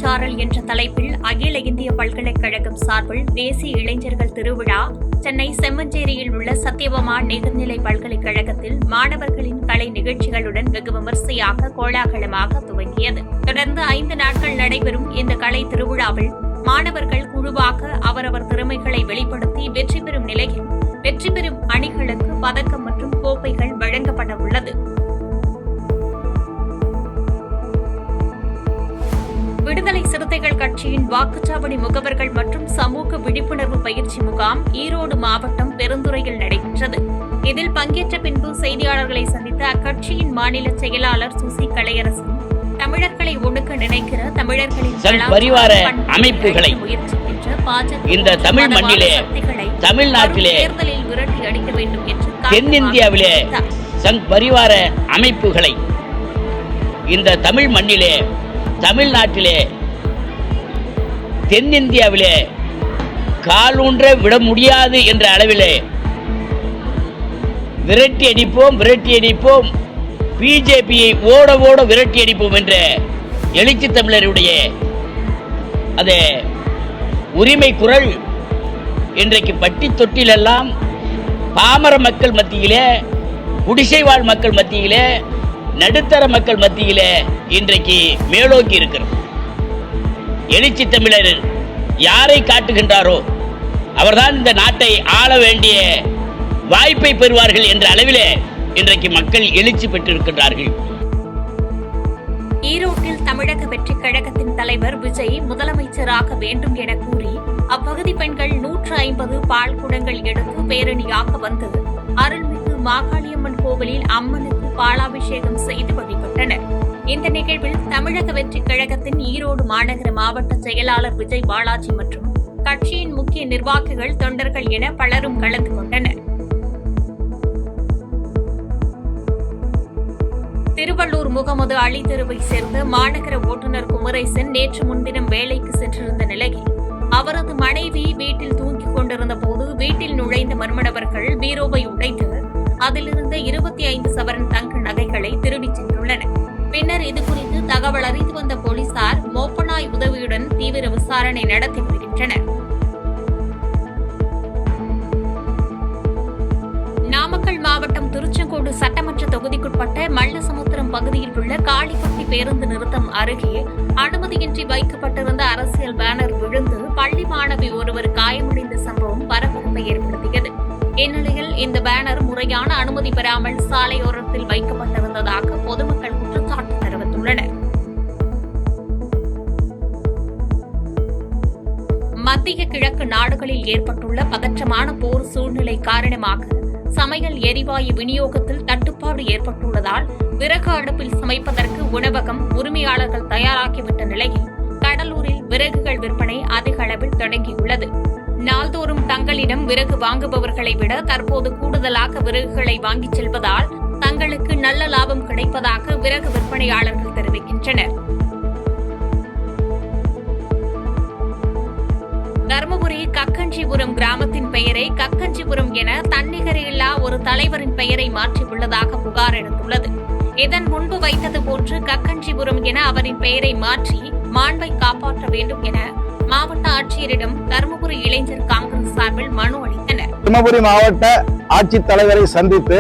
சாரல் என்ற தலைப்பில் அகில இந்திய பல்கலைக்கழகம் சார்பில் தேசிய இளைஞர்கள் திருவிழா சென்னை செம்மஞ்சேரியில் உள்ள சத்யபாமா நிகர்நிலை பல்கலைக்கழகத்தில் மாணவர்களின் கலை நிகழ்ச்சிகளுடன் வெகு விமர்சையாக கோலாகலமாக துவங்கியது. தொடர்ந்து 5 நாட்கள் நடைபெறும் இந்த கலை திருவிழாவில் மாணவர்கள் குழுவாக அவரவர் திறமைகளை வெளிப்படுத்தி வெற்றி பெறும் நிலையில் வெற்றி பெறும் அணிகளுக்கு பதக்கம் மற்றும் கோப்பைகள் வழங்கப்பட உள்ளது. விடுதலை சிறுத்தைகள் கட்சியின் வாக்குச்சாவடி முகவர்கள் மற்றும் சமூக விழிப்புணர்வு பயிற்சி முகாம் ஈரோடு மாவட்டம் பெருந்துறையில் நடைபெற்றது. இதில் பங்கேற்ற பின்பு செய்தியாளர்களை சந்தித்த அக்கட்சியின் மாநில செயலாளர் சுசி கலையரசன், தமிழர்களை ஒடுக்க நினைக்கிற தமிழர்களின் அமைப்புகளை இந்த தமிழ் மண்ணிலே, தமிழ்நாட்டிலே, தேர்தலில் விரட்டி அடிக்க வேண்டும் என்று தென்னிந்தியாவிலே சங் பரிவார அமைப்புகளை இந்த தமிழ் மண்ணிலே, தமிழ்நாட்டிலே, தென்னிந்தியாவிலே காலூன்ற விட முடியாது என்ற அளவிலே விரட்டி அடிப்போம், பிஜேபியை ஓட ஓட விரட்டி அடிப்போம் என்ற எழுச்சி தமிழருடைய அது உரிமை குரல் இன்றைக்கு பட்டி தொட்டிலெல்லாம் பாமர மக்கள் மத்தியிலே, குடிசை வாழ் மக்கள் மத்தியிலே, நடுத்தர மக்கள் மத்தியிலே இன்றைக்கு மேலோக்கி இருக்கிறது. எழுச்சி தமிழர் யாரை காட்டுகின்றாரோ அவர்தான் இந்த நாட்டை ஆள வேண்டிய வாய்ப்பை பெறுவார்கள் என்ற அளவிலே இன்றைக்கு மக்கள் எழுச்சி பெற்றிருக்கின்றார்கள். ஈரோட்டில் தமிழக வெற்றி கழகத்தின் தலைவர் விஜய் முதலமைச்சராக வேண்டும் என கூறி அப்பகுதி பெண்கள் 150 பால் குடங்கள் எடுத்து பேரணியாக வந்து அருள்மிகு மாகாளியம்மன் கோவிலில் அம்மனுக்கு பாலாபிஷேகம் செய்து வழிபட்டனர். இந்த நிகழ்வில் தமிழக வெற்றி கழகத்தின் ஈரோடு மாநகர மாவட்ட செயலாளர் விஜய் பாலாஜி மற்றும் கட்சியின் முக்கிய நிர்வாகிகள், தொண்டர்கள் என பலரும் கலந்து கொண்டனர். திருவள்ளூர் முகமது அலி தெருவை சேர்ந்த மாநகர ஓட்டுநர் குமரேசன் நேற்று முன்தினம் வேலைக்கு சென்றிருந்த நிலையில் அவரது மனைவி வீட்டில் தூங்கிக் கொண்டிருந்த போது வீட்டில் நுழைந்த மர்ம நபர்கள் பீரோவை உடைத்து அதிலிருந்த 25 சவரன் தங்க நகைகளை திருடிச் சென்றுள்ளனர். பின்னர் இதுகுறித்து தகவல் அறிந்து வந்த போலீசார் மோப்பனாய் உதவியுடன் தீவிர விசாரணை நடத்தி வருகின்றனர். நாமக்கல் மாவட்டம் திருச்செங்கோடு சட்டமன்ற தொகுதிக்குட்பட்ட மல்லசமுத்திரம் பகுதியில் உள்ள காளிப்பட்டி பேருந்து நிறுத்தம் அருகே அனுமதியின்றி வைக்கப்பட்டிருந்த அரசியல் பேனர் விழுந்து பள்ளி மாணவி ஒருவர் காயமடைந்த சம்பவம் பரபரப்பை ஏற்படுத்தியது. இந்நிலையில் இந்த பேனர் முறையான அனுமதி பெறாமல் சாலையோரத்தில் வைக்கப்பட்டிருந்ததாக பொதுமக்கள் குற்றச்சாட்டு தெரிவித்துள்ளனர். மத்திய கிழக்கு நாடுகளில் ஏற்பட்டுள்ள பதற்றமான போர் சூழ்நிலை காரணமாக சமையல் எரிவாயு விநியோகத்தில் தட்டுப்பாடு ஏற்பட்டுள்ளதால் விறகு அடுப்பில் சமைப்பதற்கு உணவகம் உரிமையாளர்கள் தயாராகிவிட்ட நிலையில் கடலூரில் விறகுகள் விற்பனை அதிக அளவில் தொடங்கியுள்ளது. நாள்தோறும் தங்களிடம் விறகு வாங்குபவர்களை விட தற்போது கூடுதலாக விறகுகளை வாங்கிச் செல்வதால் தங்களுக்கு நல்ல லாபம் கிடைப்பதாக விறகு விற்பனையாளர்கள் தெரிவிக்கின்றனர். தருமபுரி கக்கஞ்சிபுரம் கிராமத்தின் பெயரை கக்கஞ்சிபுரம் என தன்னிகரில்லா ஒரு தலைவரின் பெயரை மாற்றியுள்ளதாக புகார் எழுந்துள்ளது. இதன் முன்பு வைத்தது போன்று கக்கஞ்சிபுரம் என அவரின் பெயரை மாற்றி மாண்பை காப்பாற்ற வேண்டும் என மாவட்ட ஆட்சியரிடம் தருமபுரி இளைஞர் காங்கிரஸ் சார்பில் மனு அளித்தனர். தருமபுரி மாவட்ட ஆட்சித் தலைவரை சந்தித்து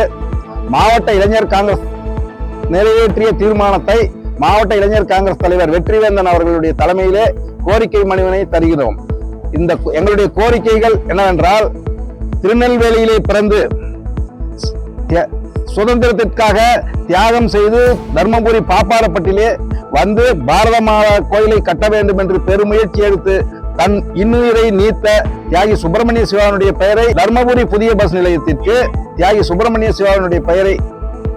மாவட்ட இளைஞர் காங்கிரஸ் நிறைவேற்றிய தீர்மானத்தை மாவட்ட இளைஞர் காங்கிரஸ் தலைவர் வெற்றிவேந்தன் அவர்களுடைய தலைமையிலே கோரிக்கை மனுவினை தருகிறோம். இந்த எங்களுடைய கோரிக்கைகள் என்னவென்றால், திருநெல்வேலியிலே பிறந்து சுதந்திரத்திற்காக தியாகம் செய்து தர்மபுரி பாப்பாரப்பட்டிலே வந்து பாரத மாதா கோயிலை கட்ட வேண்டும் என்று பெருமுயற்சி எடுத்து தன் இன்னுயிரை நீத்த தியாகி சுப்பிரமணிய சிவாவினுடைய பெயரை தர்மபுரி புதிய பஸ் நிலையத்திற்கு தியாகி சுப்பிரமணிய சிவாவினுடைய பெயரை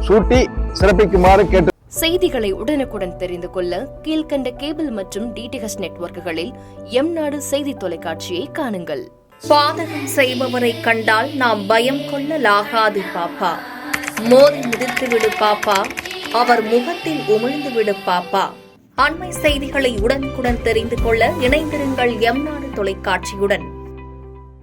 சூட்டி சிறப்பிக்குமாறு கேட்டு செய்திகளை உடனுக்குடன் தெரிந்து கொள்ள கீழ்கண்ட கேபிள் மற்றும் டிடிஎச் நெட்வொர்க்குகளில் எம்நாடு செய்தி தொலைக்காட்சியை காணுங்கள். பாதகம் செய்பவரை கண்டால் நாம் பயம் கொள்ளலாகாது பாப்பா, மோதி மிதித்துவிடு பாப்பா, அவர் முகத்தில் உமிழ்ந்துவிடு பாப்பா. அண்மை செய்திகளை உடனுக்குடன் தெரிந்து கொள்ள இணைந்திருங்கள் எம்நாடு தொலைக்காட்சியுடன்.